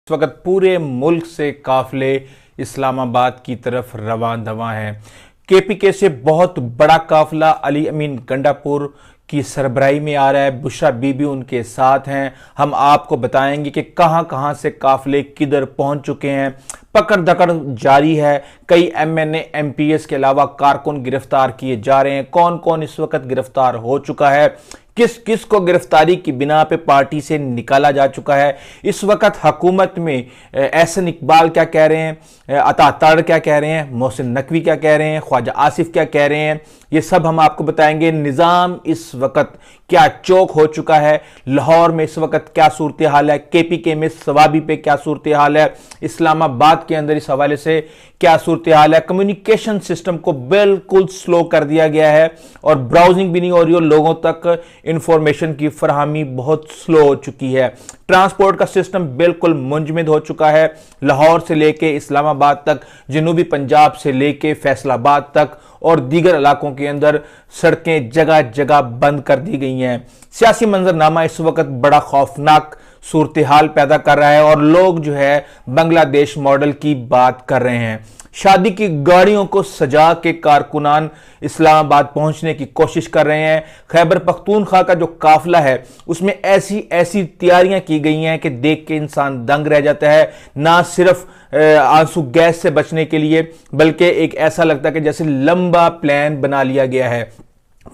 इस वक्त पूरे मुल्क से काफिले इस्लामाबाद की तरफ रवान दवा हैं। केपीके से बहुत बड़ा काफिला अली अमीन गंडापुर की सरबराही में आ रहा है। बुशरा बीबी उनके साथ हैं। हम आपको बताएंगे कि कहां कहां से काफिले किधर पहुंच चुके हैं। पकड़ दकड़ जारी है। कई एमएनए एमपीएस के अलावा कारकुन गिरफ्तार किए जा रहे हैं। कौन कौन इस वक्त गिरफ्तार हो चुका है, किस किस को गिरफ्तारी की बिना पे पार्टी से निकाला जा चुका है। इस वक्त हुकूमत में एहसन इकबाल क्या कह रहे हैं, अता ताड़ क्या कह रहे हैं, मोहसिन नकवी क्या कह रहे हैं, ख्वाजा आसिफ क्या कह रहे हैं, ये सब हम आपको बताएंगे। निज़ाम इस वक्त क्या चौक हो चुका है, लाहौर में इस वक्त क्या सूरत हाल है, केपीके में सवाबी पे क्या सूरत हाल है, इस्लामाबाद के अंदर इस हवाले से क्या सूरत हाल है। कम्युनिकेशन सिस्टम को बिल्कुल स्लो कर दिया गया है और ब्राउजिंग भी नहीं हो रही है, लोगों तक इंफॉर्मेशन की फरहमी बहुत स्लो हो चुकी है। ट्रांसपोर्ट का सिस्टम बिल्कुल मुंजमद हो चुका है। लाहौर से लेके इस्लामाबाद तक, जनूबी पंजाब से लेके फैसलाबाद तक और दीगर इलाकों के अंदर सड़कें जगह जगह बंद कर दी गई हैं। सियासी मंजरनामा इस वक्त बड़ा खौफनाक सूरत हाल पैदा कर रहा है और लोग जो है बांग्लादेश मॉडल की बात कर रहे हैं। शादी की गाड़ियों को सजा के कारकुनान इस्लामाबाद पहुंचने की कोशिश कर रहे हैं। खैबर पख्तूनख्वा का जो काफिला है उसमें ऐसी ऐसी तैयारियां की गई हैं कि देख के इंसान दंग रह जाता है। ना सिर्फ आंसू गैस से बचने के लिए, बल्कि एक ऐसा लगता है कि जैसे लंबा प्लान बना लिया गया है।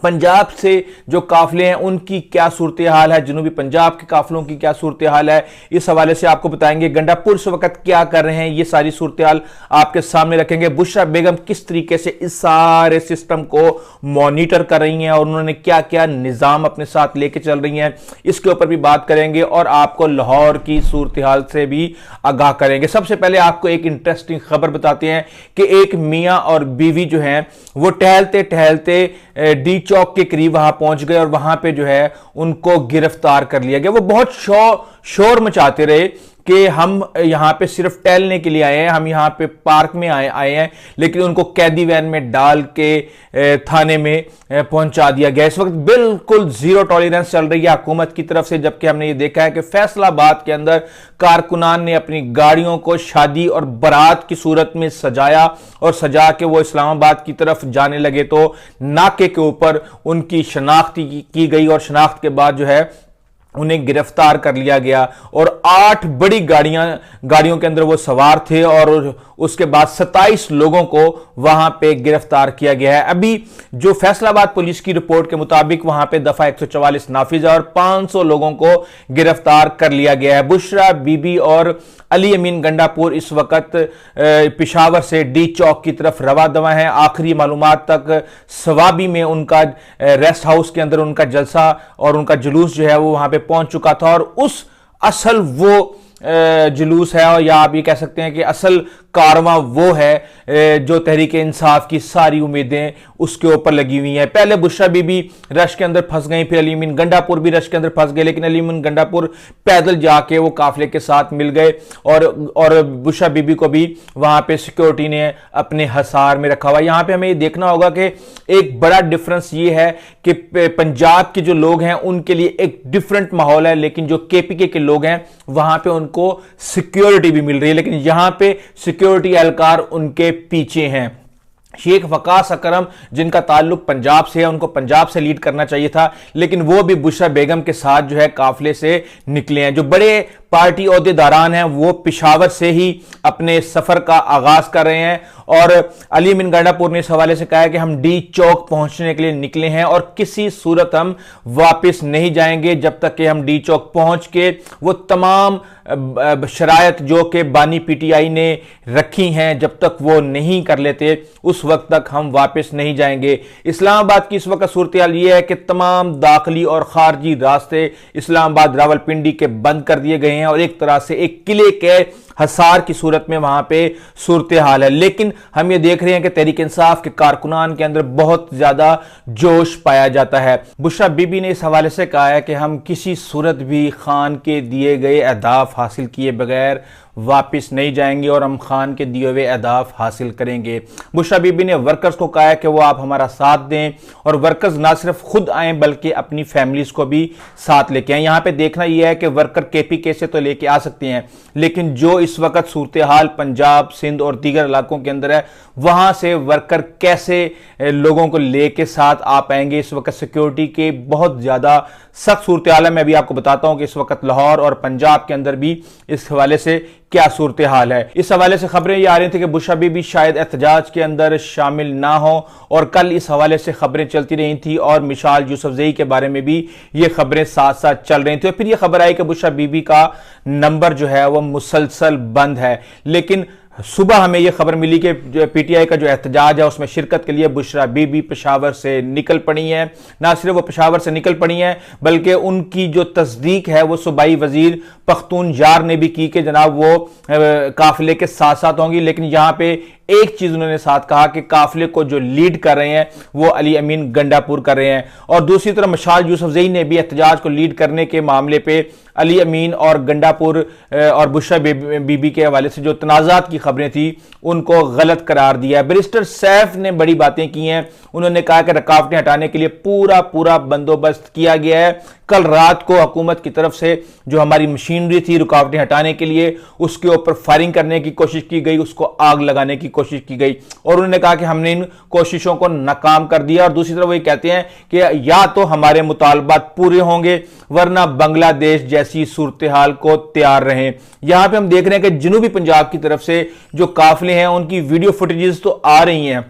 पंजाब से जो काफिले हैं उनकी क्या सूरत हाल है, जनूबी पंजाब के काफिलों की क्या सूरत हाल है, इस हवाले से आपको बताएंगे। गंडापुर इस वक्त क्या कर रहे हैं, ये सारी सूरत हाल आपके सामने रखेंगे। बुशरा बेगम किस तरीके से इस सारे सिस्टम को मॉनिटर कर रही हैं और उन्होंने क्या क्या निज़ाम अपने साथ लेके चल रही हैं, इसके ऊपर भी बात करेंगे और आपको लाहौर की सूरत हाल से भी आगाह करेंगे। सबसे पहले आपको एक इंटरेस्टिंग खबर बताते हैं कि एक मियां और बीवी जो हैं वो टहलते टहलते डी चौक के करीब वहां पहुंच गए और वहां पे जो है उनको गिरफ्तार कर लिया गया। वो बहुत शोर मचाते रहे कि हम यहां पे सिर्फ टहलने के लिए आए हैं, हम यहां पे पार्क में आए हैं, लेकिन उनको कैदी वैन में डाल के थाने में पहुंचा दिया गया। इस वक्त बिल्कुल जीरो टॉलरेंस चल रही है हुकूमत की तरफ से, जबकि हमने ये देखा है कि फैसलाबाद के अंदर कारकुनान ने अपनी गाड़ियों को शादी और बारात की सूरत में सजाया और सजा के वो इस्लामाबाद की तरफ जाने लगे तो नाके के ऊपर उनकी शनाख्ती की गई और शनाख्त के बाद जो है उन्हें गिरफ्तार कर लिया गया और 8 बड़ी गाड़ियों के अंदर वो सवार थे और उसके बाद 27 लोगों को वहां पे गिरफ्तार किया गया है। अभी जो फैसलाबाद पुलिस की रिपोर्ट के मुताबिक वहां पे दफा 144 नाफिज है और 500 लोगों को गिरफ्तार कर लिया गया है। बुशरा बीबी और अली अमीन गंडापुर इस वक्त पेशावर से डी चौक की तरफ रवा दवा है। आखिरी मालूमात तक सवाबी में उनका रेस्ट हाउस के अंदर उनका जलसा और उनका जुलूस जो है वो वहां पे पहुंच चुका था और उस असल वो जुलूस है, और या आप ये कह सकते हैं कि असल कारवां वो है जो तहरीक इंसाफ की सारी उम्मीदें उसके ऊपर लगी हुई हैं। पहले बुशरा बीबी रश के अंदर फंस गई, फिर अली अमीन गंडापुर भी रश के अंदर फंस गए, लेकिन अली अमीन गंडापुर पैदल जाके वो काफिले के साथ मिल गए और बुशरा बीबी को भी वहां पे सिक्योरिटी ने अपने हसार में रखा हुआ। यहां पे हमें ये देखना होगा कि एक बड़ा डिफरेंस ये है कि पंजाब के जो लोग हैं उनके लिए एक डिफरेंट माहौल है, लेकिन जो केपीके के लोग हैं वहां पे उनको सिक्योरिटी भी मिल रही है, लेकिन यहां पे सिक्योरिटी एहलकार उनके पीछे हैं। शेख वकास अकरम जिनका ताल्लुक पंजाब से है, उनको पंजाब से लीड करना चाहिए था, लेकिन वो भी बुशरा बेगम के साथ जो है काफिले से निकले हैं। जो बड़े पार्टी ओहदेदारान हैं वो पेशावर से ही अपने सफर का आगाज कर रहे हैं और अली अमीन गंडापुर ने इस हवाले से कहा है कि हम डी चौक पहुंचने के लिए निकले हैं और किसी सूरत हम वापस नहीं जाएंगे जब तक कि हम डी चौक पहुंच के वो तमाम शरायत जो कि बानी पीटीआई ने रखी हैं जब तक वो नहीं कर लेते उस वक्त तक हम वापस नहीं जाएंगे। इस्लामाबाद की इस वक्त सूरत हाल ये है कि तमाम दाखिली और खारजी रास्ते इस्लामाबाद रावलपिंडी के बंद कर दिए गए हैं और एक तरह से एक किले के हसार की सूरत में वहां पे सूरत हाल है। लेकिन हम ये देख रहे हैं कि तहरीक इंसाफ के कारकुनान के अंदर बहुत ज्यादा जोश पाया जाता है। बुशरा बीबी ने इस हवाले से कहा है कि हम किसी सूरत भी खान के दिए गए अहदाफ हासिल किए बगैर वापस नहीं जाएंगे और हम खान के दिए हुए अहदाफ हासिल करेंगे। बुशरा बीबी ने वर्कर्स को कहा है कि वो आप हमारा साथ दें और वर्कर्स ना सिर्फ खुद आए बल्कि अपनी फैमिलीज को भी साथ लेके आए। यहां पे देखना यह है कि वर्कर केपीके से तो लेके आ सकते हैं, लेकिन जो इस वक्त सूरत हाल पंजाब, सिंध और दीगर इलाकों के अंदर है, वहां से वर्कर कैसे लोगों को लेके साथ आ पाएंगे। इस वक्त सिक्योरिटी के बहुत ज्यादा सख्त सूरत हाल है। मैं भी आपको बताता हूं कि इस वक्त लाहौर और पंजाब के अंदर भी इस हवाले से क्या सूरत हाल है। इस हवाले से खबरें ये आ रही थी कि बुशरा बीबी शायद एहतजाज के अंदर शामिल ना हो, और कल इस हवाले से खबरें चलती रही थी और मिसाल यूसुफजई के बारे में भी ये खबरें साथ साथ चल रही थी। और फिर ये खबर आई कि बुशरा बीबी का नंबर जो है वह मुसलसल बंद है। लेकिन सुबह हमें यह खबर मिली कि पीटीआई का जो एहतजाज है उसमें शिरकत के लिए बुशरा बीबी पेशावर से निकल पड़ी हैं। ना सिर्फ वो पेशावर से निकल पड़ी हैं बल्कि उनकी जो तस्दीक है वो सूबाई वजीर पख्तूनख्वा ने भी की कि जनाब वो काफिले के साथ साथ होंगी। लेकिन यहां पे एक चीज उन्होंने साथ कहा कि काफिले को जो लीड कर रहे हैं वो अली अमीन गंडापुर कर रहे हैं। और दूसरी तरफ मशाल यूसुफजई ने भी एहतजाज को लीड करने के मामले पे अली अमीन और गंडापुर और बुशरा बीबी के हवाले से जो तनाजात की खबरें थी उनको गलत करार दिया है। बैरिस्टर सैफ ने बड़ी बातें की हैं। उन्होंने कहा कि रुकावटें हटाने के लिए पूरा बंदोबस्त किया गया है। कल रात को हुकूमत की तरफ से जो हमारी मशीनरी थी रुकावटें हटाने के लिए, उसके ऊपर फायरिंग करने की कोशिश की गई, उसको आग लगाने की कोशिश की गई, और उन्होंने कहा कि हमने इन कोशिशों को नाकाम कर दिया। और दूसरी तरफ वो ये कहते हैं कि या तो हमारे मुतालबात पूरे होंगे वरना बांग्लादेश जैसी सूरत हाल को तैयार रहें। यहां पे हम देख रहे हैं कि जनूबी पंजाब की तरफ से जो काफिले हैं उनकी वीडियो फुटेजेस तो आ रही हैं।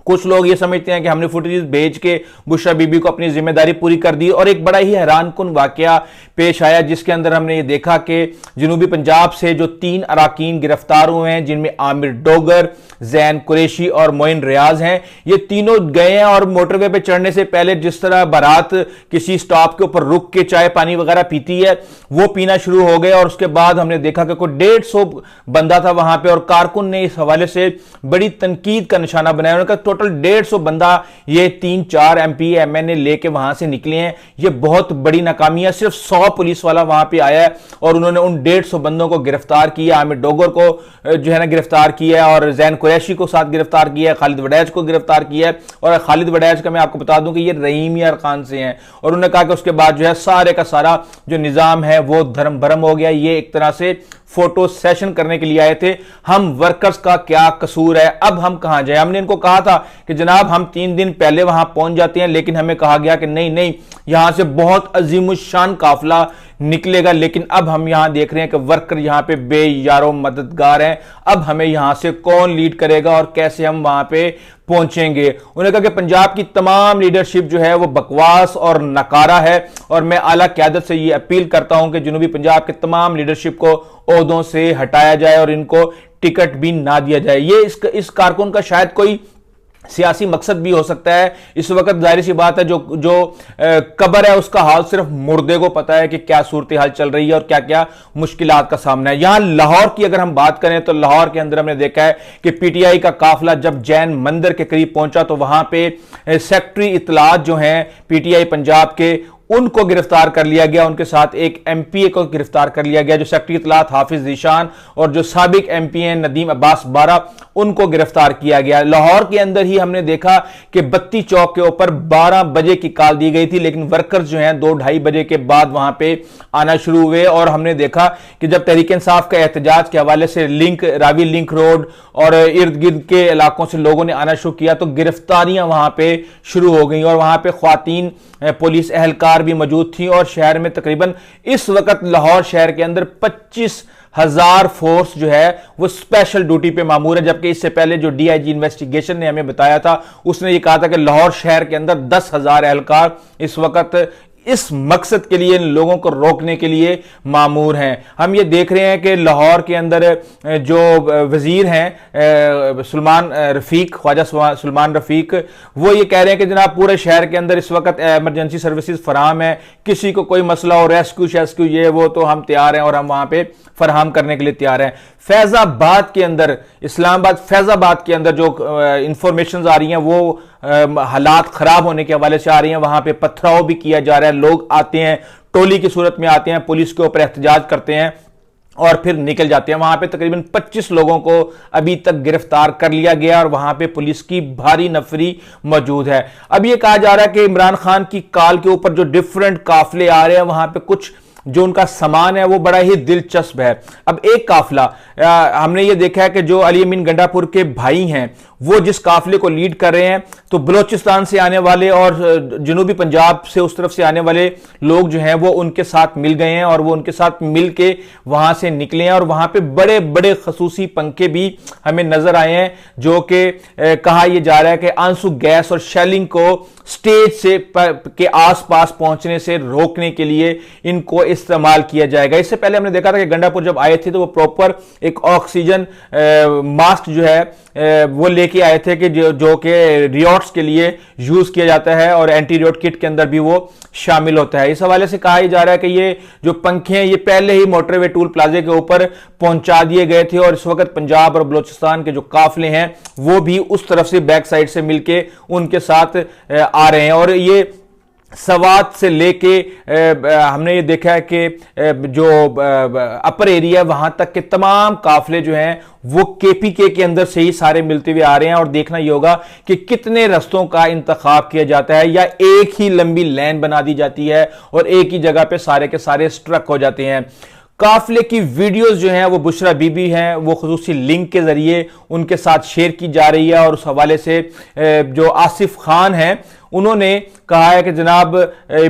कुछ लोग ये समझते हैं कि हमने फुटेज भेज के बुशरा बीबी को अपनी जिम्मेदारी पूरी कर दी। और एक बड़ा ही हैरानकुन वाकया पेश आया जिसके अंदर हमने ये देखा कि जनूबी पंजाब से जो 3 अराकीन गिरफ्तार हुए हैं, जिनमें आमिर डोगर, जैन कुरैशी और मोइन रियाज हैं, ये तीनों गए हैं और मोटरवे पे चढ़ने से पहले जिस तरह बारात किसी स्टॉप के ऊपर रुक के चाय पानी वगैरह पीती है वो पीना शुरू हो गए। और उसके बाद हमने देखा कि कोई 150 बंदा था वहां पे, और कारकुन ने इस हवाले से बड़ी तनकीद का निशाना बनाया। उन्होंने कहा टोटल 150 बंदा ये 3-4 एमपी एमएनए लेके वहां से निकले हैं, ये बहुत बड़ी नाकामी है। सिर्फ 100 पुलिस वाला वहां पे आया है और उन्होंने उन 150 बंदों को गिरफ्तार किया। आमिर डोगर को जो है ना गिरफ्तार किया है और जैन कुरैशी को साथ गिरफ्तार किया है, खालिद वड़ैच को गिरफ्तार किया है। और खालिद वड़ैच का मैं आपको बता दूं कि ये रहीम यार खान से हैं। और उन्होंने कहा कि उसके बाद जो है सारे का सारा जो निजाम है वो धर्म भरम हो गया। ये एक तरह से फोटो सेशन करने के लिए आए थे। हम वर्कर्स का क्या कसूर है, अब हम कहां जाए। हमने इनको कहा था कि जनाब हम 3 दिन पहले वहां पहुंच जाते हैं, लेकिन हमें कहा गया कि नहीं यहां से बहुत अजीमुशान काफिला निकलेगा। लेकिन अब हम यहां देख रहे हैं कि वर्कर यहां पे बेयारो मददगार हैं। अब हमें यहां से कौन लीड करेगा और कैसे हम वहां पे पहुंचेंगे। उन्होंने कहा कि पंजाब की तमाम लीडरशिप जो है वो बकवास और नकारा है, और मैं आला क़यादत से ये अपील करता हूं कि जनूबी पंजाब के तमाम लीडरशिप को ओहदों से हटाया जाए और इनको टिकट भी ना दिया जाए। ये इस कारकुन का शायद कोई सियासी मकसद भी हो सकता है। इस वक्त जाहिर सी बात है जो कब्र है उसका हाल सिर्फ मुर्दे को पता है कि क्या सूरत हाल चल रही है और क्या क्या मुश्किलात का सामना है। यहां लाहौर की अगर हम बात करें तो लाहौर के अंदर हमने देखा है कि पीटीआई का काफिला जब जैन मंदिर के करीब पहुंचा तो वहां पे सेक्रेटरी इत्तलात जो हैं पीटीआई पंजाब के उनको गिरफ्तार कर लिया गया। उनके साथ एक एमपीए को गिरफ्तार कर लिया गया जो सेक्रेटरी इत्तलात हाफिज जीशान, और जो साबिक एमपी हैं नदीम अब्बास बारा, उनको गिरफ्तार किया गया। लाहौर के अंदर ही हमने देखा कि बत्ती चौक के ऊपर 12 बजे की कॉल दी गई थी, लेकिन वर्कर्स जो हैं 2-2:30 बजे के बाद वहां पे आना शुरू हुए। और हमने देखा कि जब तहरीक इंसाफ का एहतजाज के हवाले से रावी लिंक रोड और इर्द गिर्द के इलाकों से लोगों ने आना शुरू किया तो गिरफ्तारियां वहां पे शुरू हो गई और वहां पे ख्वातीन पुलिस एहलकार भी मौजूद थी। और शहर में तकरीबन इस वक्त लाहौर शहर के अंदर 25,000 फोर्स जो है वो स्पेशल ड्यूटी पे मामूर है। जबकि इससे पहले जो डीआईजी इन्वेस्टिगेशन ने हमें बताया था उसने ये कहा था कि लाहौर शहर के अंदर 10,000 एहलकार इस वक्त इस मकसद के लिए, इन लोगों को रोकने के लिए मामूर हैं। हम ये देख रहे हैं कि लाहौर के अंदर जो वजीर हैं सुलेमान रफीक, ख्वाजा सुलेमान रफीक, वो ये कह रहे हैं कि जनाब पूरे शहर के अंदर इस वक्त इमरजेंसी सर्विसेज फराहम है, किसी को कोई मसला हो, रेस्क्यू शेस्क्यू ये वो, तो हम तैयार हैं और हम वहां पे फराहम करने के लिए तैयार हैं। फैजाबाद के अंदर, इस्लामाबाद फैजाबाद के अंदर जो इंफॉर्मेशन आ रही हैं वो हालात खराब होने के हवाले से आ रही हैं। वहां पे पथराव भी किया जा रहा है, लोग आते हैं, टोली की सूरत में आते हैं, पुलिस के ऊपर एहतजाज करते हैं और फिर निकल जाते हैं। वहां पे तकरीबन 25 लोगों को अभी तक गिरफ्तार कर लिया गया और वहां पे पुलिस की भारी नफरी मौजूद है। अब यह कहा जा रहा है कि इमरान खान की कॉल के ऊपर जो डिफरेंट काफिले आ रहे हैं, वहां पे कुछ जो उनका सामान है वो बड़ा ही दिलचस्प है। अब एक काफिला हमने ये देखा है कि जो अली अमीन गंडापुर के भाई हैं वो जिस काफिले को लीड कर रहे हैं, तो बलोचिस्तान से आने वाले और जनूबी पंजाब से उस तरफ से आने वाले लोग जो हैं वो उनके साथ मिल गए हैं और वो उनके साथ मिल के वहां से निकले हैं। और वहां पे बड़े बड़े खसूसी पंखे भी हमें नजर आए हैं, जो कि कहा यह जा रहा है कि आंसू गैस और शेलिंग को स्टेज से के आसपास पहुंचने से रोकने के लिए इनको इस्तेमाल किया जाएगा। इससे पहले हमने देखा था कि गंडापुर जब आए थे तो वो प्रॉपर एक ऑक्सीजन मास्क जो है वो लेके आए थे कि जो कि रियॉट्स के लिए यूज किया जाता है और एंटी रियॉट किट के अंदर भी वो शामिल होता है। इस हवाले से कहा जा रहा है कि ये जो पंखे हैं ये पहले ही मोटरवे टूल प्लाजे के ऊपर पहुंचा दिए गए थे और इस वक्त पंजाब और बलोचिस्तान के जो काफिले हैं वो भी उस तरफ से बैक साइड से मिलके उनके साथ आ रहे हैं। और ये सवात से लेके हमने ये देखा है कि जो अपर एरिया वहां तक के तमाम काफिले जो हैं वो केपीके के अंदर से ही सारे मिलते हुए आ रहे हैं। और देखना ये होगा कि कितने रस्तों का इंतखाब किया जाता है या एक ही लंबी लाइन बना दी जाती है और एक ही जगह पे सारे के सारे स्ट्रक हो जाते हैं। काफिले की वीडियोस जो हैं वो बुशरा बीबी हैं, वो खुसूसी लिंक के जरिए उनके साथ शेयर की जा रही है। और उस हवाले से जो आसिफ खान हैं उन्होंने कहा है कि जनाब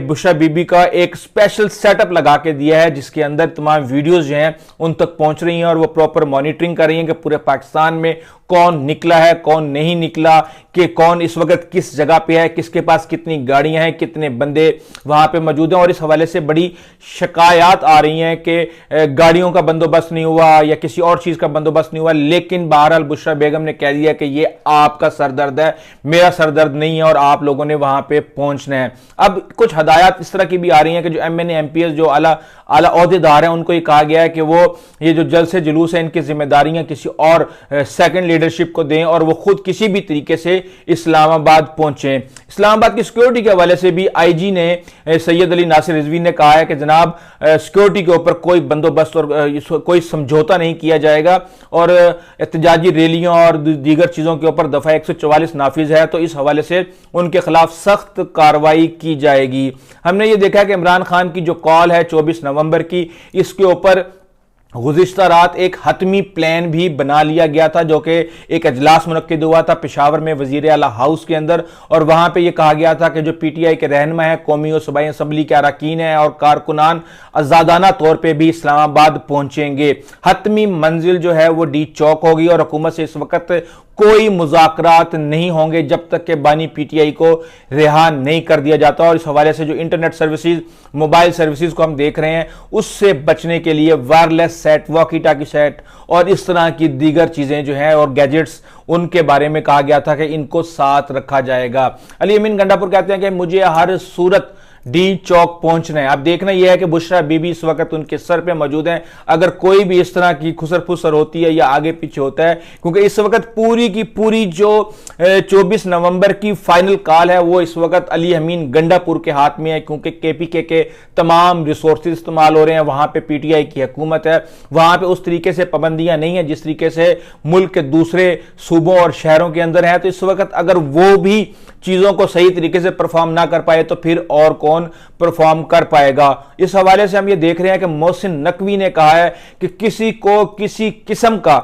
बुशरा बीबी का एक स्पेशल सेटअप लगा के दिया है जिसके अंदर तमाम वीडियोस जो हैं उन तक पहुंच रही हैं और वो प्रॉपर मॉनिटरिंग कर रही हैं कि पूरे पाकिस्तान में कौन निकला है, कौन नहीं निकला, कि कौन इस वक्त किस जगह पे है, किसके पास कितनी गाड़ियां हैं, कितने बंदे वहां पे मौजूद हैं। और इस हवाले से बड़ी शिकायत आ रही हैं कि गाड़ियों का बंदोबस्त नहीं हुआ या किसी और चीज का बंदोबस्त नहीं हुआ। लेकिन बहरहाल बुशरा बेगम ने कह दिया कि ये आपका सरदर्द है, मेरा सरदर्द नहीं है और आप लोगों ने वहां पे पहुंचना है। अब कुछ हदायत इस तरह की भी आ रही हैं कि जो एमएनए एमपीएस जो आला ओहदेदार हैं उनको ये कहा गया है कि वो ये जो जलसे जुलूस है इनकी जिम्मेदारियां किसी और सेकंड लीडरशिप को दें और वो खुद किसी भी तरीके से इस्लामाबाद पहुंचे। इस्लामाबाद की सिक्योरिटी के हवाले से भी आईजी ने सैयद अली नासिर रिजवी ने कहा है कि जनाब सिक्योरिटी के ऊपर कोई बंदोबस्त और कोई समझौता नहीं किया जाएगा और एहतजाजी रैलियों और दीगर चीजों के ऊपर दफा 144 नाफिज है, तो इस हवाले से उनके खिलाफ सख्त कार्रवाई की जाएगी। हमने ये देखा कि इमरान खान की जो कॉल है 24 नवंबर की, इसके ऊपर गुज़िश्ता रात एक हतमी प्लान भी बना लिया गया था जो कि एक अजलास मुनक्किद हुआ था पेशावर में वजीर आला हाउस के अंदर। और वहां पे ये कहा गया था कि जो पीटीआई के रहनुमा है, कौमी और सूबाई असम्बली के अरकान हैं और कारकुनान आजादाना तौर पे भी इस्लामाबाद पहुंचेंगे। हतमी मंजिल जो है वो डी चौक होगी और हुकूमत से इस वक्त कोई मुज़ाकरात नहीं होंगे जब तक कि बानी पीटीआई को रिहा नहीं कर दिया जाता। और इस हवाले से जो इंटरनेट सर्विसेज, मोबाइल सर्विसेज को हम देख रहे हैं उससे बचने के लिए वायरलेस सेट, वॉकी टाकी सेट और इस तरह की दीगर चीजें जो हैं और गैजेट्स, उनके बारे में कहा गया था कि इनको साथ रखा जाएगा। अली अमीन गंडापुर कहते हैं कि मुझे हर सूरत डी चौक पहुंचना है। अब देखना यह है कि बुशरा बीबी इस वक्त उनके सर पे मौजूद हैं, अगर कोई भी इस तरह की खुसर फुसर होती है या आगे पीछे होता है, क्योंकि इस वक्त पूरी की पूरी जो 24 नवंबर की फाइनल कॉल है वो इस वक्त अली अमीन गंडापुर के हाथ में है, क्योंकि केपीके के तमाम रिसोर्सेज इस्तेमाल हो रहे हैं। वहां पे पीटीआई की हुकूमत है, वहां पे उस तरीके से पाबंदियां नहीं है जिस तरीके से मुल्क के दूसरे सूबों और शहरों के अंदर है। तो इस वक्त अगर वो भी चीजों को सही तरीके से परफॉर्म ना कर पाए तो फिर और कौन परफॉर्म कर पाएगा। इस हवाले से हम ये देख रहे हैं कि मोहसिन नकवी ने कहा है कि किसी को किसी किस्म का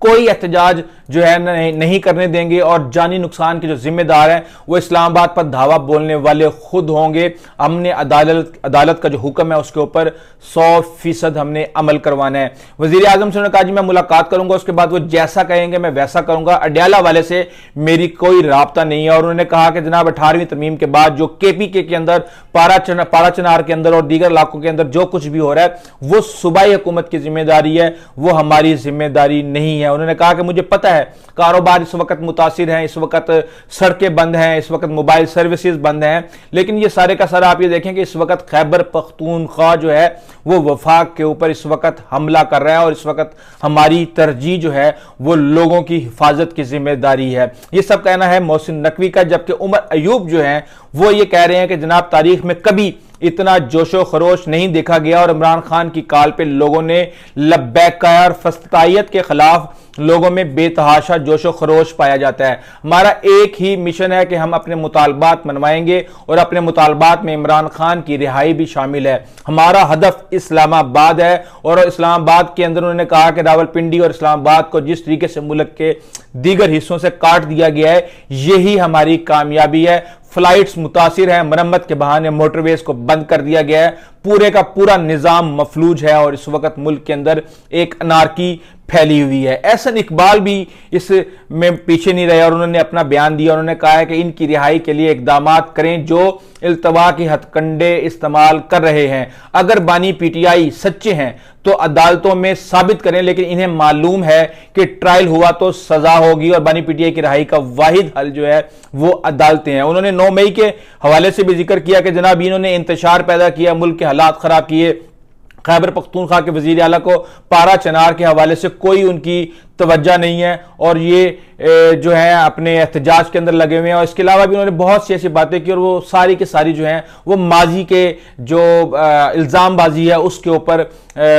कोई एहतजाज जो है नहीं करने देंगे और जानी नुकसान के जो जिम्मेदार हैं वो इस्लामाबाद पर धावा बोलने वाले खुद होंगे। हमने अदालत का जो हुक्म है उसके ऊपर 100% हमने अमल करवाना है। वजीर आजम से उन्होंने कहा जी मैं मुलाकात करूंगा, उसके बाद वो जैसा कहेंगे मैं वैसा करूंगा, अडयाला वाले से मेरी कोई राब्ता नहीं है। और उन्होंने कहा कि जनाब 18वीं तरमीम के बाद जो केपीके के अंदर पारा चनार के अंदर और दीगर इलाकों के अंदर जो कुछ भी हो रहा है वो सूबाई हुकूमत की जिम्मेदारी है, वो हमारी जिम्मेदारी नहीं है। उन्होंने कहा कि मुझे पता है कारोबार इस वक्त मुतासिर हैं, इस वक्त सड़कें बंद हैं, इस वक्त मोबाइल सर्विसेज बंद हैं, लेकिन ये सारे का सारा आप ये देखें कि इस वक्त खैबर पख्तूनख्वा जो है वो वफाक के ऊपर इस वक्त हमला कर रहा है और इस वक्त हमारी तरजीह जो है वो लोगों की हिफाजत की जिम्मेदारी है। ये सब कहना है मोहसिन नकवी का। जबकि उमर अयूब जो है वो ये कह रहे हैं कि जनाब तारीख में कभी इतना जोशो खरोश नहीं देखा गया और इमरान खान की काल पे लोगों ने लब्बैक और फस्तायत के खिलाफ लोगों में बेतहाशा जोशो खरोश पाया जाता है। हमारा एक ही मिशन है कि हम अपने मुतालबात मनवाएंगे और अपने मुतालबात में इमरान खान की रिहाई भी शामिल है। हमारा हदफ इस्लामाबाद है और इस्लामाबाद के अंदर उन्होंने कहा कि रावलपिंडी और इस्लामाबाद को जिस तरीके से मुल्क के दीगर हिस्सों से काट दिया गया है यही हमारी कामयाबी है। फ्लाइट्स मुतासिर हैं, मरम्मत के बहाने मोटरवेज को बंद कर दिया गया है, पूरे का पूरा निजाम मफलूज है और इस वक्त मुल्क के अंदर एक अनारकी फैली हुई है। एहसन इकबाल भी इसमें पीछे नहीं रहे और उन्होंने अपना बयान दिया। उन्होंने कहा है कि इनकी रिहाई के लिए इकदामात करें जो इल्तवा के हथकंडे इस्तेमाल कर रहे हैं। अगर बानी पीटीआई सच्चे हैं तो अदालतों में साबित करें, लेकिन इन्हें मालूम है कि ट्रायल हुआ तो सजा होगी और बानी पीटीआई की रिहाई का वाहिद हल जो है वो अदालतें हैं। उन्होंने 9 मई के हवाले से भी जिक्र किया कि जनाब इन्होंने इंतशार पैदा किया, मुल्क के हालात खराब किए। खैबर पख्तूनख्वा के वजीर आला को पारा चनार के हवाले से कोई उनकी तवज्जो नहीं है और ये जो है अपने एहतजाज के अंदर लगे हुए हैं। और इसके अलावा भी उन्होंने बहुत सी ऐसी बातें की और वो सारी की सारी जो हैं वो माजी के जो इल्ज़ामबाजी है उसके ऊपर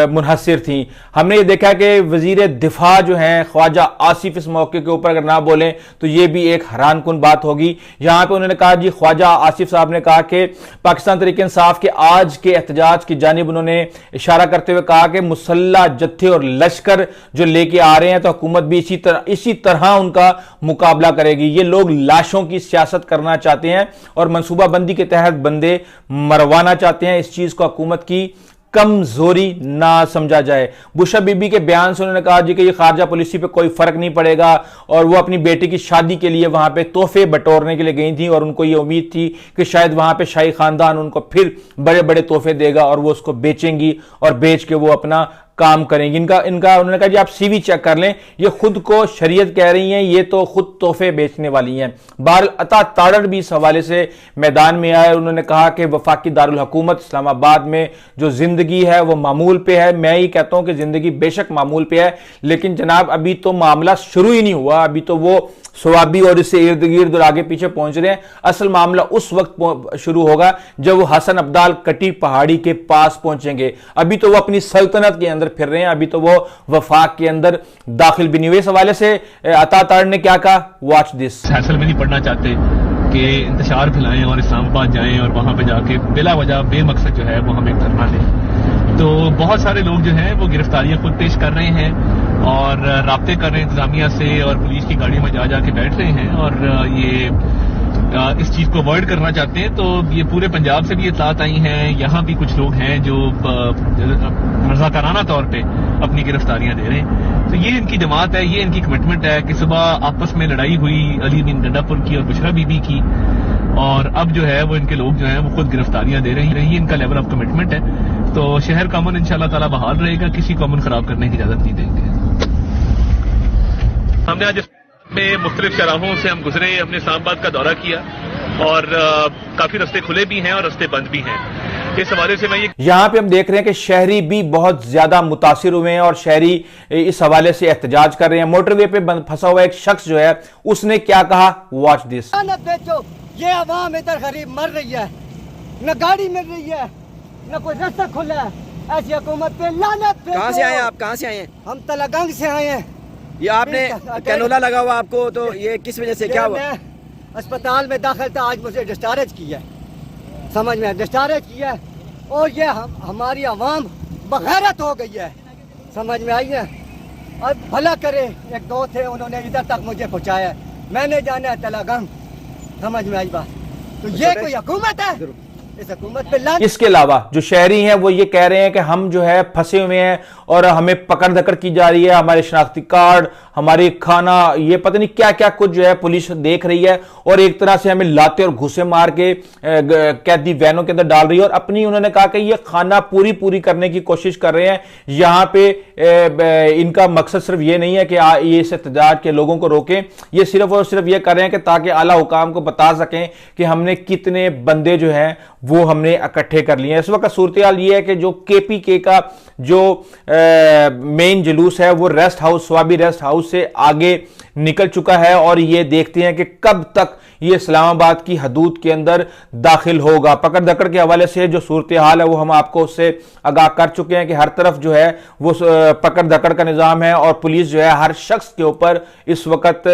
मुनहसर थी। हमने ये देखा कि वजीर दिफा जो हैं ख्वाजा आसिफ इस मौके के ऊपर अगर ना बोलें तो ये भी एक हैरानकुन बात होगी। यहाँ पे उन्होंने कहा जी ख्वाजा आसिफ साहब ने कहा कि पाकिस्तान तहरीक इंसाफ के आज के एहतजाज की जानिब उन्होंने इशारा करते हुए कहा कि मुसल्ला जत्थे और लश्कर जो लेके आ रहे हैं तो हुकूमत भी इसी तरह उनका मुकाबला करेगी। ये लोग लाशों की सियासत करना चाहते हैं और मनसूबाबंदी के तहत बंदे मरवाना चाहते हैं। इस चीज को हुकूमत की कमजोरी ना समझा जाए। बुशा बीबी के बयान से उन्होंने कहा जी कि ये खारजा पॉलिसी पे कोई फर्क नहीं पड़ेगा और वो अपनी बेटी की शादी के लिए वहां पे तोहफे बटोरने के लिए गई थी और उनको ये उम्मीद थी कि शायद वहां पे शाही खानदान उनको फिर बड़े बड़े तोहफे देगा और वो उसको बेचेंगी और बेच के वो अपना काम करेंगी। इनका उन्होंने कहा जी आप सीवी चेक कर लें, ये खुद को शरीयत कह रही हैं, ये तो खुद तोहफे बेचने वाली हैं। बार अता ताड़ड़ भी इस हवाले से मैदान में आए। उन्होंने कहा कि वफाकी दारुल हुकूमत इस्लामाबाद में जो जिंदगी है वो मामूल पे है। मैं ही कहता हूं कि जिंदगी बेशक मामूल पे है, लेकिन जनाब अभी तो मामला शुरू ही नहीं हुआ। अभी तो वो स्वाबी और इससे इर्द गिर्द और आगे पीछे पहुंच रहे हैं। असल मामला उस वक्त शुरू होगा जब वो हसन अब्दाल कटी पहाड़ी के पास पहुंचेंगे। अभी तो वो अपनी सल्तनत के अंदर फिर रहे हैं, अभी तो वो वफाक के अंदर दाखिल भी नहीं हुए। इस हवाले से अता ताड़ ने क्या कहा, वॉच दिस। फैसल में नहीं पढ़ना चाहते कि इंतशार फैलाएं और इस्लामाबाद जाएं और वहां पे जाके बिला वजह बेमकसद जो है वो हम एक धरना दें। तो बहुत सारे लोग जो हैं वो गिरफ्तारियां खुद पेश कर रहे हैं और राब्ते कर रहे हैं इंतजामिया से और पुलिस की गाड़ियों में जा के बैठ रहे हैं और ये इस चीज को अवॉइड करना चाहते हैं। तो ये पूरे पंजाब से भी इत्तलात आई हैं, यहाँ भी कुछ लोग हैं जो रज़ाकाराना तौर पे अपनी गिरफ्तारियां दे रहे हैं। तो ये इनकी जमात है, ये इनकी कमिटमेंट है कि सुबह आपस में लड़ाई हुई अली अमीन गंडापुर की और बुशरा बीबी की और अब जो है वो इनके लोग जो हैं वो खुद गिरफ्तारियां दे रहे हैं। ये इनका लेवल ऑफ कमिटमेंट है। तो शहर का अमन इंशाल्लाह ताला बहाल रहेगा, किसी को अमन खराब करने की इजाजत नहीं देंगे। हमने आज में मुख्तलिफ शराहों से हम गुजरे, हमने इस्लामाबाद का दौरा किया और काफी रास्ते खुले भी हैं और रास्ते बंद भी हैं। इस हवाले से मैं यहां पे हम देख रहे हैं कि शहरी भी बहुत ज्यादा मुतासिर हुए हैं और शहरी इस हवाले से एहतजाज कर रहे हैं। मोटरवे पे फंसा हुआ एक शख्स जो है उसने क्या कहा, वॉच दिस। ये आवाम इधर गरीब मर रही है, न गाड़ी मिल रही है, न कोई रास्ता खुला है। ऐसी हुकूमत पे लानत। कहाँ से आए आप, कहाँ से आए हैं? हम तलागंग से आए हैं। ये आपने कैनोला लगा हुआ आपको, तो ये किस वजह से, क्या हुआ? अस्पताल में दाखिल था, आज मुझे डिस्चार्ज किया, समझ में डिस्चार्ज किया और ये हमारी आवाम बगैरत हो गई है, समझ में आई है। और भला करे, एक दो थे उन्होंने इधर तक मुझे पहुंचाया, मैंने जाना है तलागम, समझ में आई बात। तो ये कोई हुकूमत है? इस हुकूमत पे लान। इसके अलावा जो शहरी हैं वो ये कह रहे हैं कि हम जो है फंसे हुए हैं और हमें पकड़ धकड़ की जा रही है, हमारे शनाख्ती कार्ड, हमारी खाना, ये पता नहीं क्या क्या कुछ जो है पुलिस देख रही है और एक तरह से हमें लाते और घुसे मार के कैदी वैनों के अंदर डाल रही है। और अपनी उन्होंने कहा कि ये खाना पूरी करने की कोशिश कर रहे हैं। यहां पे इनका मकसद सिर्फ ये नहीं है कि ये इस एहतजाज के लोगों को रोकें, ये सिर्फ और सिर्फ ये कर रहे हैं कि ताकि आला हुकाम को बता सकें कि हमने कितने बंदे जो हैं वो हमने इकट्ठे कर लिए हैं। इस वक्त सूरत-ए-हाल ये है कि जो केपीके का जो मेन जुलूस है वो rest house, Swabi rest house से आगे निकल चुका है और ये देखते हैं कि कब तक ये इस्लामाबाद की हदूद के अंदर दाखिल होगा। पकड़ धकड़ के हवाले से जो सूरत-ए-हाल है वो हम आपको उससे आगाह कर चुके हैं कि हर तरफ जो है वो पकड़ धकड़ का निज़ाम है और पुलिस जो है हर शख्स के ऊपर इस वक्त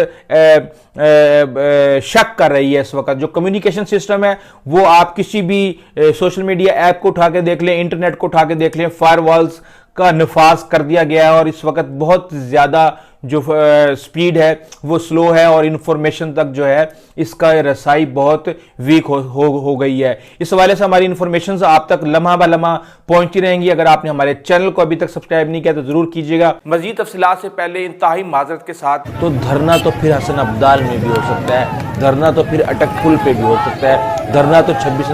शक कर रही है। इस वक्त जो कम्युनिकेशन सिस्टम है वो आप किसी भी सोशल मीडिया ऐप को उठा के देख लें, इंटरनेट को उठा के देख लें, फायरवॉल्स का नफाज कर दिया गया है और इस वक्त बहुत ज्यादा जो स्पीड है वो स्लो है और इंफॉर्मेशन तक जो है इसका रसाई बहुत वीक हो गई है। इस हवाले से हमारी इंफॉर्मेशन आप तक लम्हा ब लम्हा पहुंचती रहेंगी। अगर आपने हमारे चैनल को अभी तक सब्सक्राइब नहीं किया तो जरूर कीजिएगा। मजीद तफसीलात से पहले इंतहाई माजरत के साथ, तो धरना तो फिर हसन अब्दाल में भी हो सकता है, धरना तो फिर अटक पुल पे भी हो सकता है, धरना तो 26